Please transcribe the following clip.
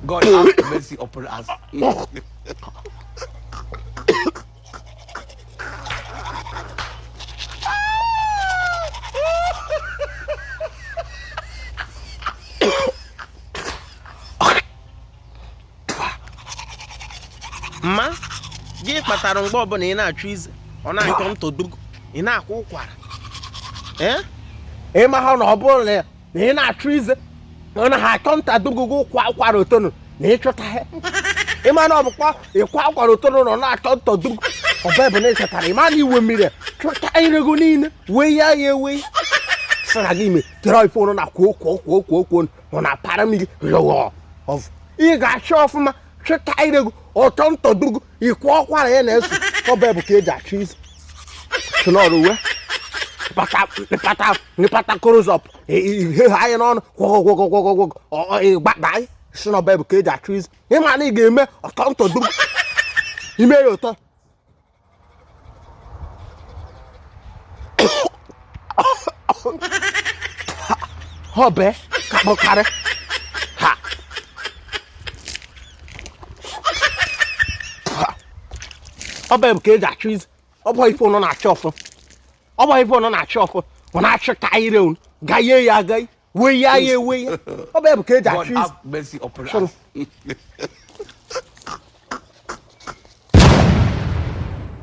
God have mercy upon us. Ma, gị kpatara mgbe ọbụla ị na-achụ ize ọ na-achọ ntọdugo ị na-akwa ụkwara ịma ha na ọ bụrụ na ị na-achụ ize ọ na ha achọ ntadugo ụkwara otonu na ịchọta ha ịma na ọ bụkwa ịkwa ụkwara otonu na ọ na-achọ ntọdugo ọba ebe na ịchọtara ịma na iwe mmiri chụta irego niile wee ya ewe sara gị ime tere ife ụnụ na kwuo ọ na-apara mmiri ị ga-achọ ọfụma chụta irego ọtọ ntọdugo ịkwa ọkwara ya na-eso ọba ebe ka eji achụ ize chinọrụ uwe nipata korozop ihe ha anyị n'ọnụ gwọgwọgwọgwọgwọ gbada anyị si n'ọba ebe ka eji achụ ize ịma na ị ga-eme ọtọ ntọdugo ime ya ụtọ ọbẹ kabọkarị ha ọbẹ bụ ka eji achụ ize ọbọ ife ụnụ na-achọ ọfụ ọbọ ife ụnụ na-achọ ọfụ ọ na-achụ ka ire unu gaye ya agaghị wee ya ewe ya ọbẹ bụ ka eji achụ God ize have mercy upon us.